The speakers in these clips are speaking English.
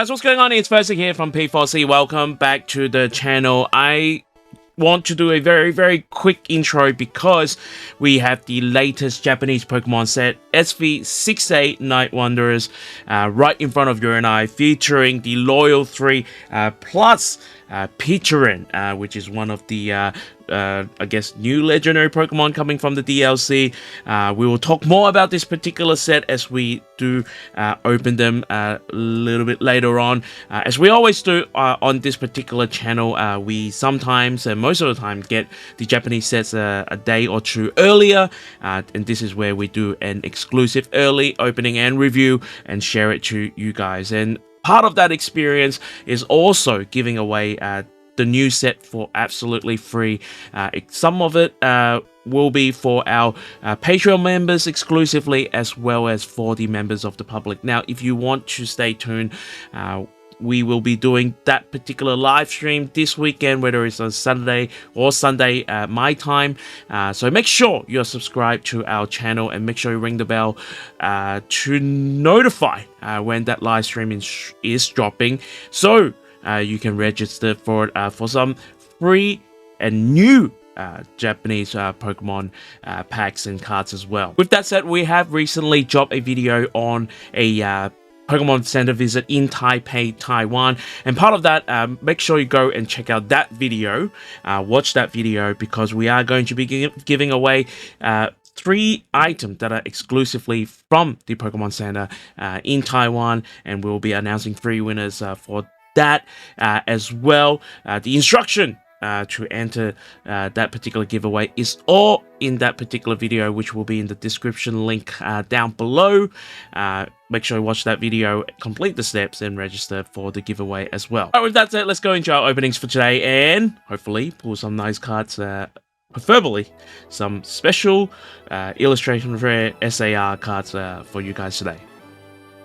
Guys, what's going on? It's Sv6a here from P4C. Welcome back to the channel. I want to do a very quick intro because we have the latest Japanese Pokemon set, Sv6a Night Wanderers, right in front of you and I, featuring the Loyal 3 plus Picharin, which is one of the I guess new legendary Pokemon coming from the DLC. We will talk more about this particular set as we do open them a little bit later on. As we always do on this particular channel, we sometimes and most of the time get the Japanese sets a day or two earlier, and this is where we do an exclusive early opening and review and share it to you guys. And part of that experience is also giving away the new set for absolutely free. Some of it will be for our Patreon members exclusively, as well as for the members of the public. Now, if you want to stay tuned, we will be doing that particular live stream this weekend, whether it's on Saturday or Sunday my time. So make sure you're subscribed to our channel and make sure you ring the bell to notify when that live stream is dropping, so you can register for some free and new Japanese Pokemon packs and cards as well. With that said, we have recently dropped a video on a Pokemon Center visit in Taipei, Taiwan, and part of that, make sure you go and check out that video, watch that video, because we are going to be giving away 3 items that are exclusively from the Pokemon Center in Taiwan, and we'll be announcing 3 winners for that as well. The instruction to enter that particular giveaway is all in that particular video, which will be in the description link down below. Make sure you watch that video, complete the steps, and register for the giveaway as well. Alright, with that said, let's go into our openings for today and hopefully pull some nice cards, preferably some special illustration rare SAR cards for you guys today.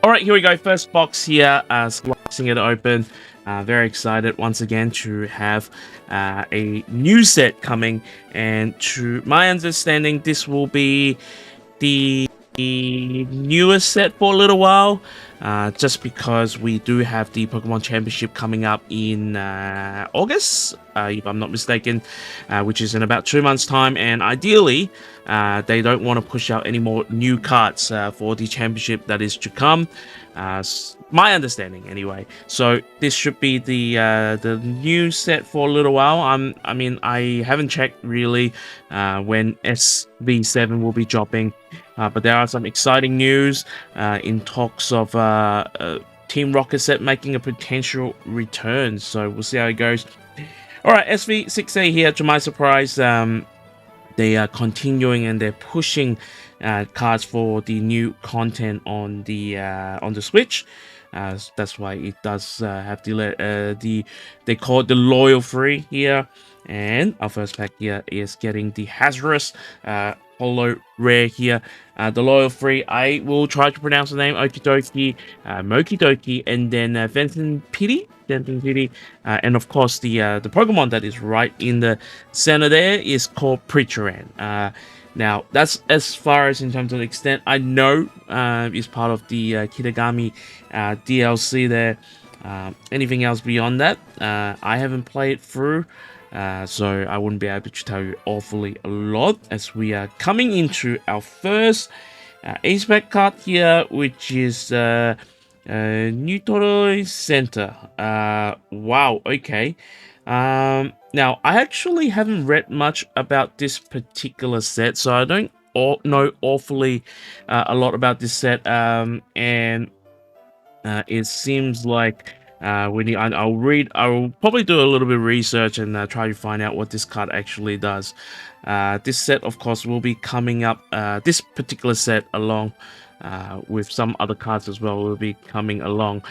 Alright, here we go. First box here, slicing it open. Very excited once again to have a new set coming, and to my understanding, this will be the newest set for a little while, just because we do have the Pokemon Championship coming up in August, if I'm not mistaken, which is in about 2 months time, and ideally they don't want to push out any more new cards for the championship that is to come, my understanding anyway. So this should be the new set for a little while. I mean, I haven't checked really when Sv7 will be dropping, but there are some exciting news in talks of Team Rocket set making a potential return, so we'll see how it goes. Alright, Sv6a here, to my surprise, they are continuing and they're pushing cards for the new content on the Switch. That's why it does have they call it the Loyal 3 here, and our first pack here is getting the Hazardous Holo Rare here. The Loyal 3, I will try to pronounce the name, Okidoki, Mokidoki, and then Fenton Pity, and of course the Pokemon that is right in the center there is called Picharin. Now that's as far as in terms of the extent I know is part of the Kitagami DLC there. Anything else beyond that, I haven't played through, so I wouldn't be able to tell you awfully a lot, as we are coming into our first Ace Pack card here, which is Neutral Center. Wow, okay. Now, I actually haven't read much about this particular set, so I don't know awfully a lot about this set, and it seems like I'll probably do a little bit of research and try to find out what this card actually does. This set, of course, will be coming up, this particular set along with some other cards as well will be coming along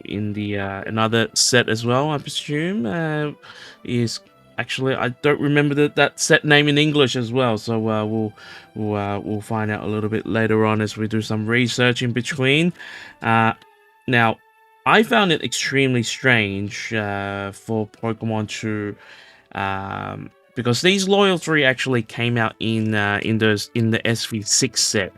in the another set as well, I presume. Is actually, I don't remember that set name in English as well, so we'll find out a little bit later on as we do some research in between. Now, I found it extremely strange for Pokemon to because these Loyal 3 actually came out in the Sv6 set,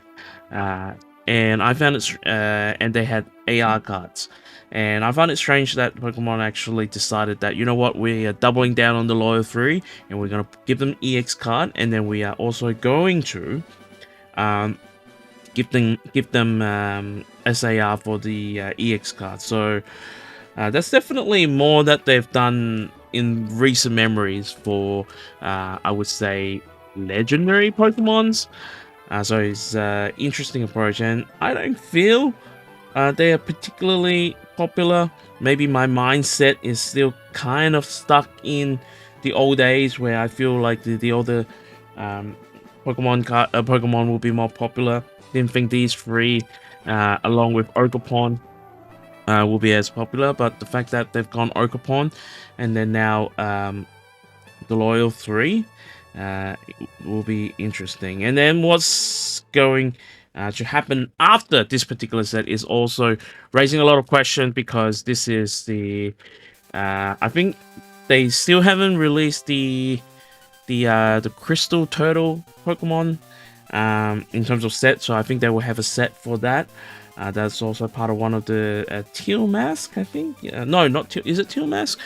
and I found it and they had AR cards. And I find it strange that Pokemon actually decided that, you know what, we are doubling down on the Loyal 3 and we're going to give them EX card, and then we are also going to give them SAR for the EX card. So that's definitely more that they've done in recent memories for, I would say, legendary Pokemons. So it's interesting approach, and I don't feel they are particularly popular. Maybe my mindset is still kind of stuck in the old days where I feel like the older Pokemon will be more popular. Didn't think these three, along with Ogerpon, will be as popular, but the fact that they've gone Ogerpon and then now the Loyal 3 will be interesting. And then what's going to happen after this particular set is also raising a lot of questions, because this is the I think they still haven't released the Crystal Turtle Pokemon in terms of set, so I think they will have a set for that. That's also part of one of the Teal Mask, I think. No, not Teal. Is it Teal Mask?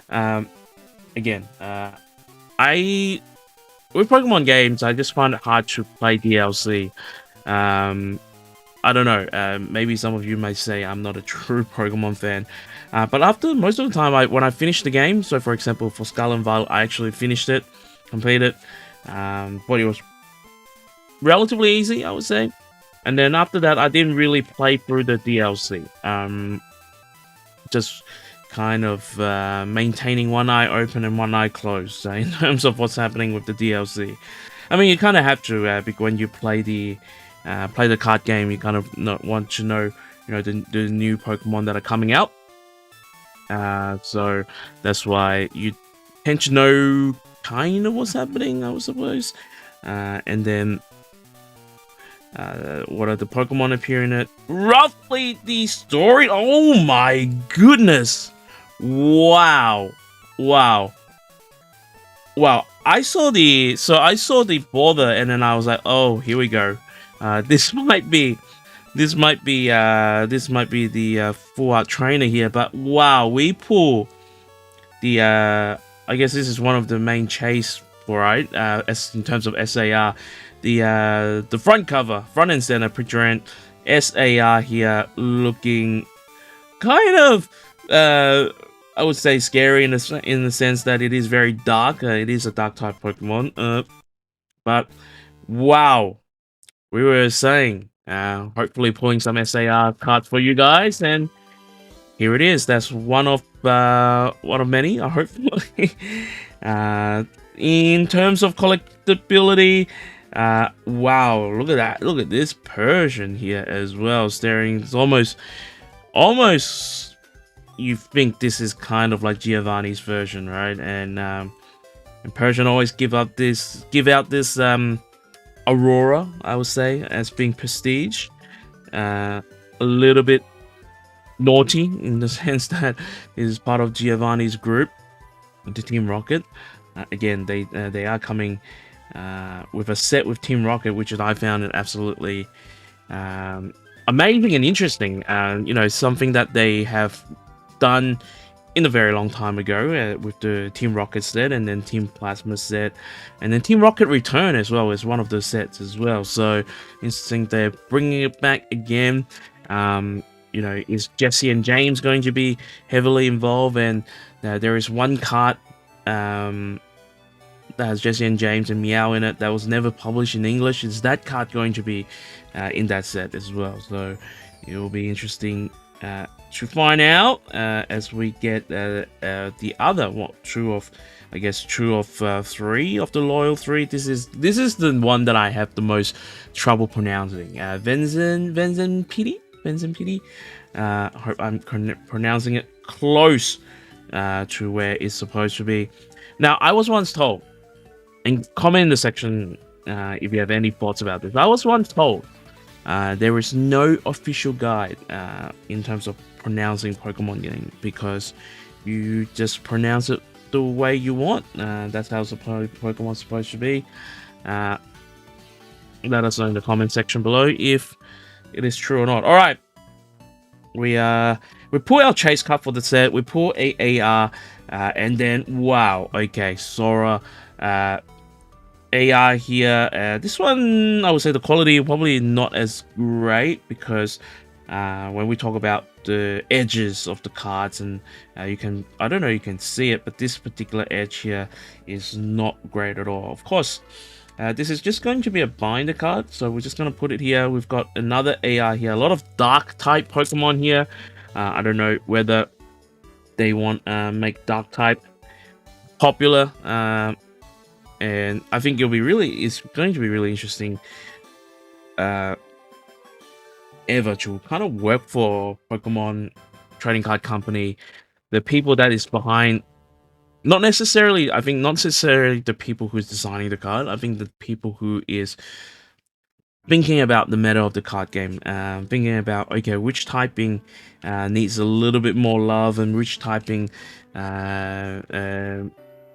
Again, with Pokemon games, I just find it hard to play DLC. I don't know. Maybe some of you may say I'm not a true Pokemon fan, but after most of the time, when I finish the game, so for example for Scarlet and Violet, I actually finished it, completed. But it was relatively easy, I would say. And then after that, I didn't really play through the DLC. Just kind of maintaining one eye open and one eye closed in terms of what's happening with the DLC. I mean, you kind of have to, because when you play the card game, you kind of want to know, the new Pokemon that are coming out. So that's why you tend to know kind of what's happening, I would suppose. And then what are the Pokemon appear in it? Roughly the story. Oh my goodness! Wow! I saw the border, and then I was like, oh, here we go. This might be the full art trainer here. But wow, we pull the I guess this is one of the main chase, right? As in terms of SAR, the front cover, front and center, picturing SAR here, looking kind of I would say scary in the sense that it is very dark. It is a dark type Pokemon. But wow, we were saying hopefully pulling some SAR cards for you guys, and here it is. That's one of many, hopefully. In terms of collectability, wow, look at that. Look at this Persian here as well, staring. It's almost you think this is kind of like Giovanni's version, right? And Persian always give out this Aurora, I would say, as being prestige. A little bit naughty in the sense that it is part of Giovanni's group, the Team Rocket. Again, they are coming with a set with Team Rocket, which I found it absolutely amazing and interesting. Something that they have done in a very long time ago with the Team Rocket set, and then Team Plasma set, and then Team Rocket Return as well as one of the sets as well. So interesting, they're bringing it back again. Is Jesse and James going to be heavily involved? And there is one card that has Jesse and James and Meow in it that was never published in English. Is that card going to be in that set as well? So it will be interesting to find out as we get the other two of three of the Loyal 3. This is the one that I have the most trouble pronouncing. Venzenpity. Hope I'm pronouncing it close to where it's supposed to be. Now, I was once told, and comment in the section if you have any thoughts about this. I was once told there is no official guide in terms of pronouncing Pokemon game, because you just pronounce it the way you want. That's how Pokemon's supposed to be. Let us know in the comment section below if it is true or not. Alright, we pull our chase card for the set. We pull a AR, and then wow, okay, Sora. AI here. This one, I would say the quality probably not as great because when we talk about the edges of the cards and you can, I don't know, you can see it, but this particular edge here is not great at all. Of course, this is just going to be a binder card, so we're just going to put it here. We've got another AI here, a lot of dark type Pokemon here. I don't know whether they want make dark type popular. And I think it's going to be really interesting ever to kind of work for Pokemon trading card company. The people that is behind, not necessarily the people who's designing the card. I think the people who is thinking about the meta of the card game, thinking about, okay, which typing needs a little bit more love and which typing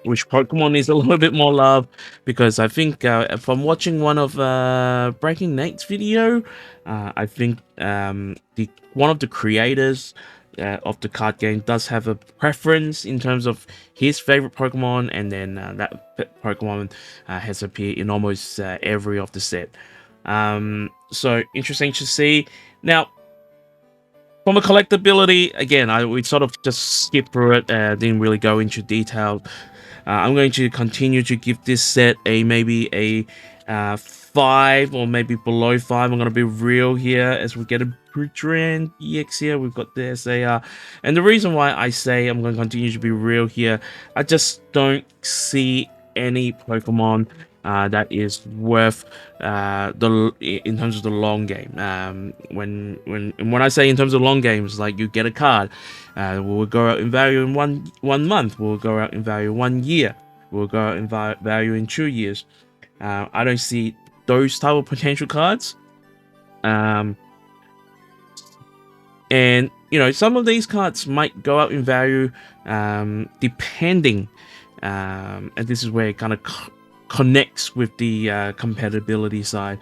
which Pokemon needs a little bit more love, because I think from watching one of Breaking Nate's video, I think one of the creators of the card game does have a preference in terms of his favorite Pokemon, and then that Pokemon has appeared in almost every of the set. So interesting to see. Now, from a collectability, again, we sort of just skipped through it, didn't really go into detail. I'm going to continue to give this set maybe a 5 or maybe below 5. I'm going to be real here as we get a Bridgerand EX here. We've got the SAR. And the reason why I say I'm going to continue to be real here, I just don't see any Pokemon that is worth in terms of the long game. When I say in terms of long games, like you get a card, will go out in value in one month, will go out in value 1 year, will go out in value in 2 years. I don't see those type of potential cards. And you know, some of these cards might go out in value depending, and this is where it kind of connects with the competitive side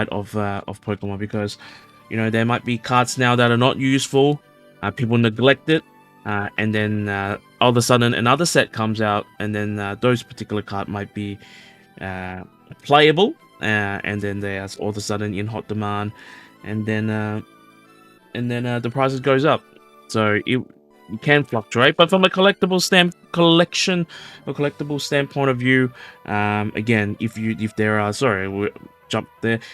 of Pokemon, because you know, there might be cards now that are not useful, people neglect it, and then all of a sudden another set comes out, and then those particular cards might be playable, and then they're all of a sudden in hot demand, and then the prices goes up. So it can fluctuate, but from a collectible standpoint of view, again, if there are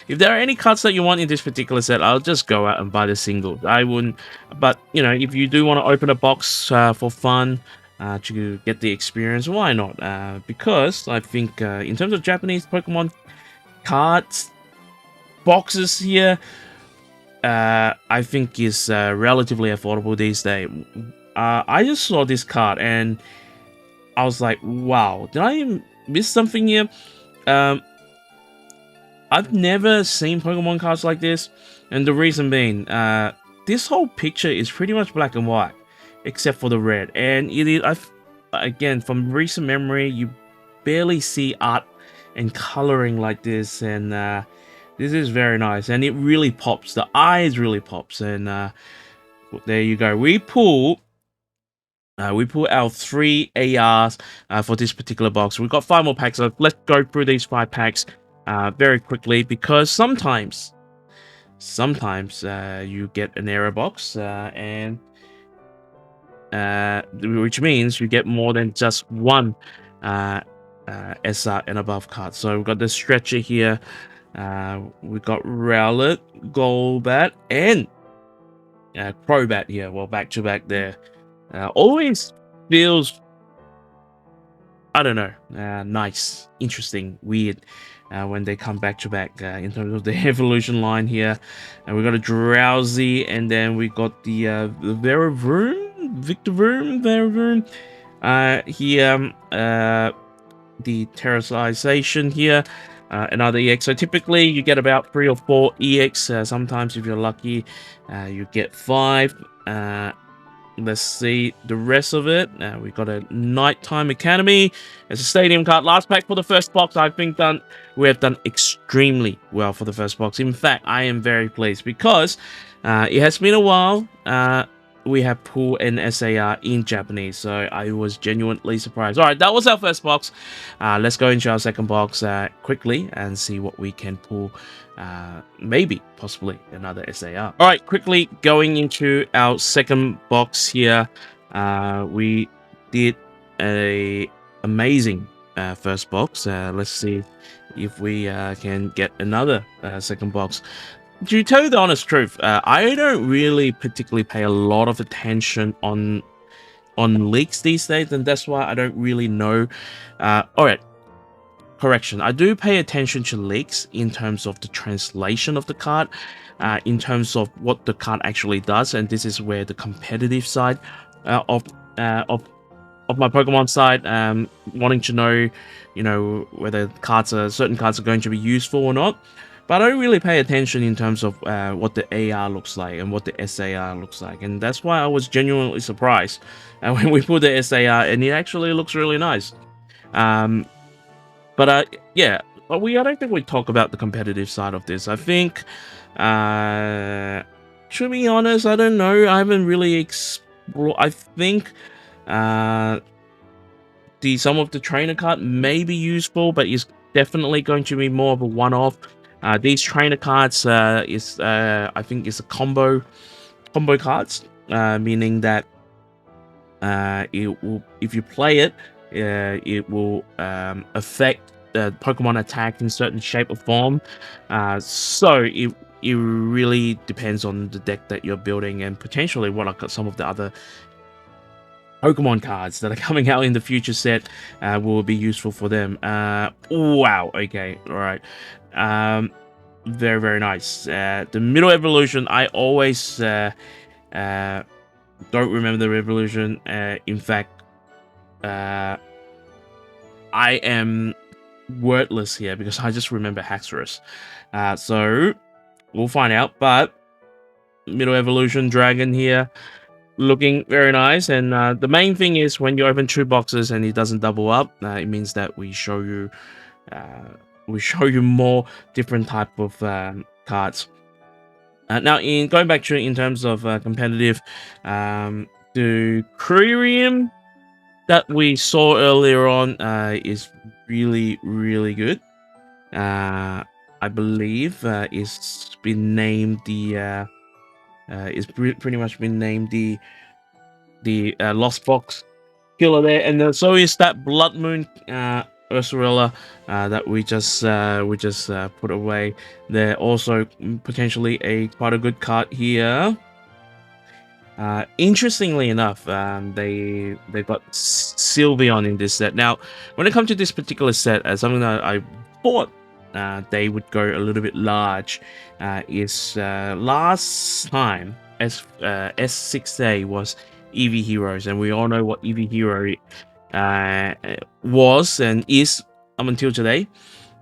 if there are any cards that you want in this particular set, I'll just go out and buy the singles. I wouldn't, but you know, if you do want to open a box for fun, to get the experience, why not? Because I think in terms of Japanese Pokemon cards boxes here, I think is relatively affordable these days. I just saw this card and I was like, wow, did I miss something here? I've never seen Pokemon cards like this, and the reason being, this whole picture is pretty much black and white, except for the red. And it is, again, from recent memory, you barely see art and coloring like this, and this is very nice, and it really pops. The eyes really pops, and there you go. We pull our 3 ARs for this particular box. We've got 5 more packs, so let's go through these 5 packs very quickly, because sometimes you get an error box, and which means you get more than just one SR and above card. So we've got the Stretcher here, we've got Rowlet, Golbat, and Crobat here. Well, back to back there. Always feels, I don't know, nice, interesting, weird when they come back to back in terms of the evolution line here. And we got a Drowsy, and then we got the Victoroom here, the Terrorization here, another EX. So typically you get about 3 or 4 EX. Sometimes if you're lucky, you get 5. Let's see the rest of it. We got a Nighttime Academy as a stadium card. Last pack for the first box. I think we have done extremely well for the first box. In fact, I am very pleased because It has been a while. We have pulled an SAR in Japanese, so I was genuinely surprised. All right, that was our first box. Let's go into our second box quickly and see what we can pull. Maybe, possibly, another SAR. All right, quickly going into our second box here. We did a amazing first box. Let's see if we can get another second box. To tell you the honest truth, I don't really particularly pay a lot of attention on leaks these days, and that's why I don't really know. All right, correction. I do pay attention to leaks in terms of the translation of the card, in terms of what the card actually does, and this is where the competitive side of my Pokemon side, wanting to know, whether certain cards are going to be useful or not. But I don't really pay attention in terms of what the AR looks like and what the SAR looks like, and that's why I was genuinely surprised when we put the SAR, and it actually looks really nice. Yeah, but I don't think we talk about the competitive side of this. I think, to be honest, I don't know. I haven't really explored. I think some of the trainer card may be useful, but it's definitely going to be more of a one-off. These trainer cards I think is a combo cards, meaning that it will, if you play it, it will affect the Pokemon attack in certain shape or form. So it really depends on the deck that you're building and potentially what are some of the other Pokemon cards that are coming out in the future set will be useful for them. Wow, okay, all right. Very, very nice. The middle evolution, I always don't remember the evolution. In fact, I am wordless here because I just remember Haxorus. So we'll find out, but middle evolution dragon here, looking very nice. And the main thing is when you open 2 boxes and it doesn't double up, it means that we show you more different type of cards. Now, in going back to in terms of competitive, the Cririum that we saw earlier on is really, really good. I believe it's been named it's pretty much been named the Lost Box killer there, and so is that Blood Moon Ursurella that we just put away. They're also potentially quite a good card here. Interestingly enough, they got Sylveon in this set. Now, when it comes to this particular set, something that I thought they would go a little bit large is last time Sv6a was EV Heroes, and we all know what EV Hero was and is up until today.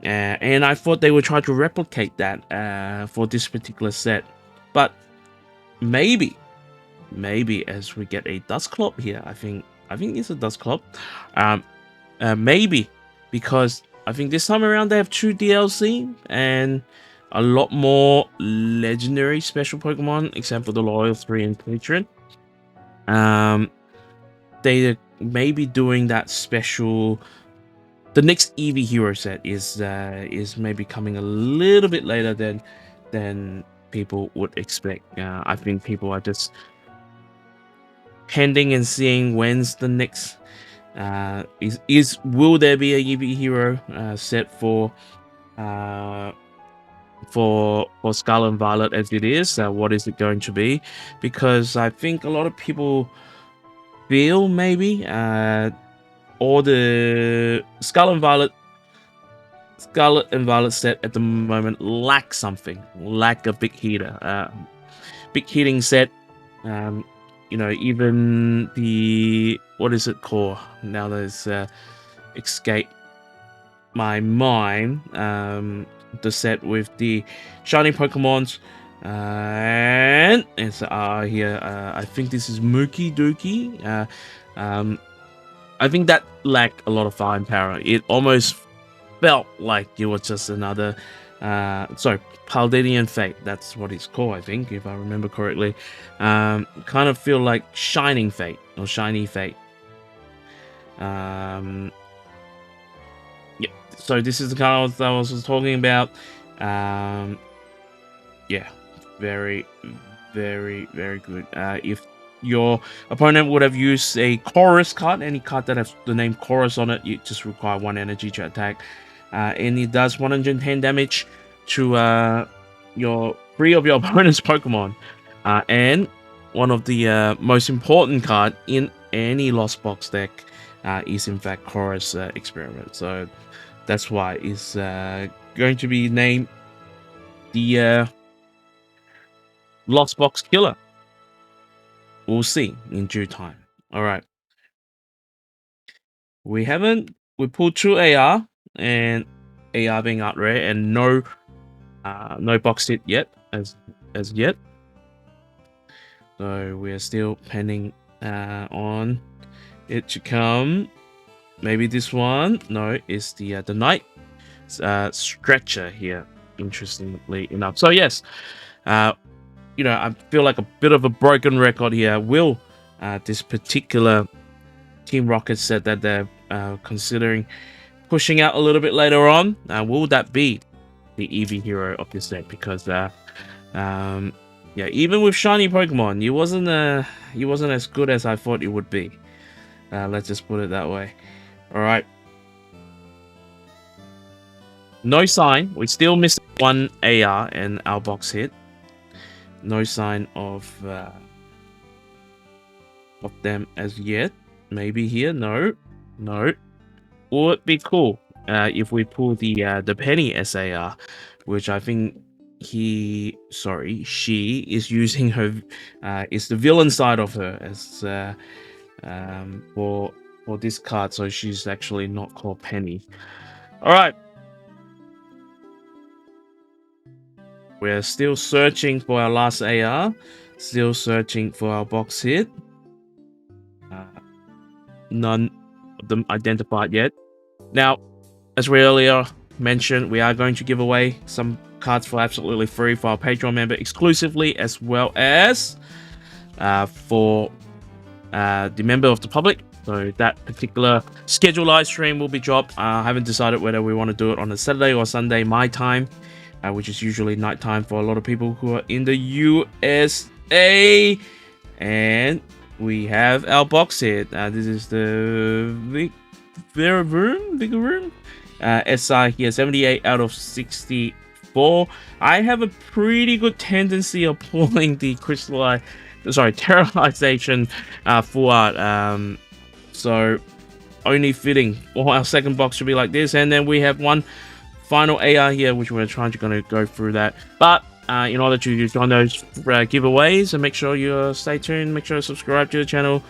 And I thought they would try to replicate that for this particular set, but maybe as we get a Dusclops here, I think it's a Dusclops. Maybe because I think this time around they have 2 DLC and a lot more legendary special Pokemon, except for the Loyal 3 and Patron. They may be doing that special. The next EV Hero set is maybe coming a little bit later than people would expect. I think people are just pending and seeing when's the next will there be a EV Hero set for Scarlet and Violet as it is? What is it going to be? Because I think a lot of people feel maybe all the Scarlet and Violet set at the moment lack a big hitter, big hitting set. Even the, what is it called? Now there's escape my mind. The set with the shiny Pokemons, and it's here. I think this is Mookie Dookie. I think that lacked a lot of firepower. It almost felt like it was just another Sorry, Palladian Fate. That's what it's called, I think, if I remember correctly. Kind of feel like Shining Fate or Shiny Fate. Yeah. So this is the card that I was talking about. Yeah, very, very, very good. If your opponent would have used a Chorus card, any card that has the name Chorus on it, you just require 1 energy to attack. And it does 110 damage to your 3 of your opponent's Pokemon. And one of the most important card in any Lost Box deck is in fact Chorus Experiment. So that's why it's going to be named the Lost Box Killer. We'll see in due time. All right. We pulled 2 AR, and AR being out rare, and no box hit yet as yet. So we're still pending on it to come. Maybe this one. No, it's the Night Stretcher here. Interestingly enough. So yes, you know, I feel like a bit of a broken record here. Will this particular Team Rocket said that they're considering pushing out a little bit later on. Will that be the EV hero of this set? Because yeah, even with shiny Pokemon, he wasn't as good as I thought it would be. Let's just put it that way. All right. No sign. We still missed 1 AR and our box hit. No sign of them as yet. Maybe here. No. Would it be cool if we pull the Penny SAR, which I think she is using her is the villain side of her as for this card, so she's actually not called Penny. All right. We're still searching for our last AR. Still searching for our box hit. None of them identified yet. Now, as we earlier mentioned, we are going to give away some cards for absolutely free for our Patreon member exclusively, as well as for the member of the public. So that particular scheduled live stream will be dropped. I haven't decided whether we want to do it on a Saturday or Sunday, my time, which is usually nighttime for a lot of people who are in the USA. And we have our box hit. This is the bigger room. SI here, 78 out of 64. I have a pretty good tendency of pulling the terrorization full art. So only fitting. Well, our second box should be like this, and then we have one final AR here, which we're trying to go through that. But in order to join those giveaways, and make sure you stay tuned, make sure to subscribe to the channel,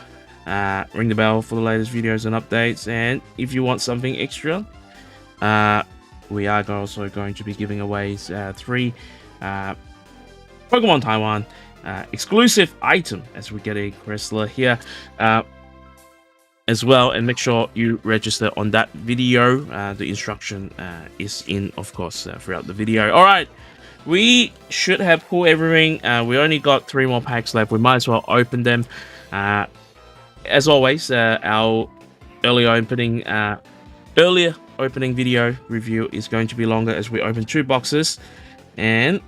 ring the bell for the latest videos and updates. And if you want something extra, we are also going to be giving away 3 Pokemon Taiwan exclusive item, as we get a wrestler here as well. And make sure you register on that video. The instruction is in, of course, throughout the video. All right. We should have pulled everything. We only got 3 more packs left. We might as well open them. As always, our earlier opening video review is going to be longer, as we open 2 boxes. And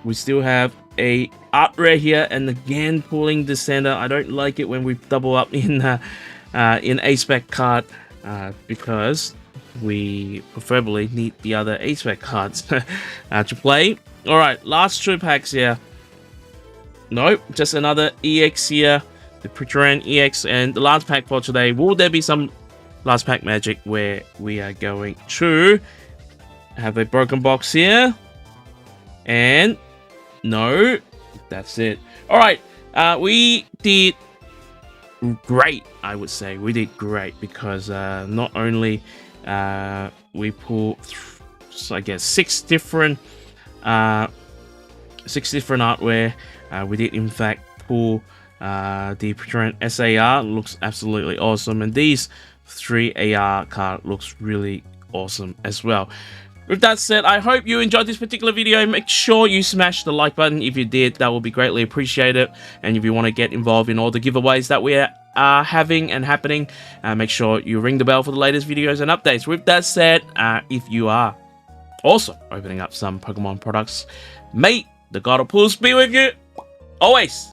we still have a art rare here, and again pulling the center. I don't like it when we double up in A-Spec card, because we preferably need the other A-Spec cards to play. All right, last 2 packs here. Nope, just another EX here, the Pritran EX, and the last pack for today. Will there be some last pack magic where we are going to have a broken box here? And no, that's it. All right, we did great. I would say we did great, because not only we pulled, I guess, 6 different artware. We did in fact pull the Pritran SAR. Looks absolutely awesome, and these 3 AR card looks really awesome as well. With that said, I hope you enjoyed this particular video. Make sure you smash the like button. If you did, that will be greatly appreciated. And if you want to get involved in all the giveaways that we are having and happening, make sure you ring the bell for the latest videos and updates. With that said, if you are also opening up some Pokemon products, may the God of Pools be with you always.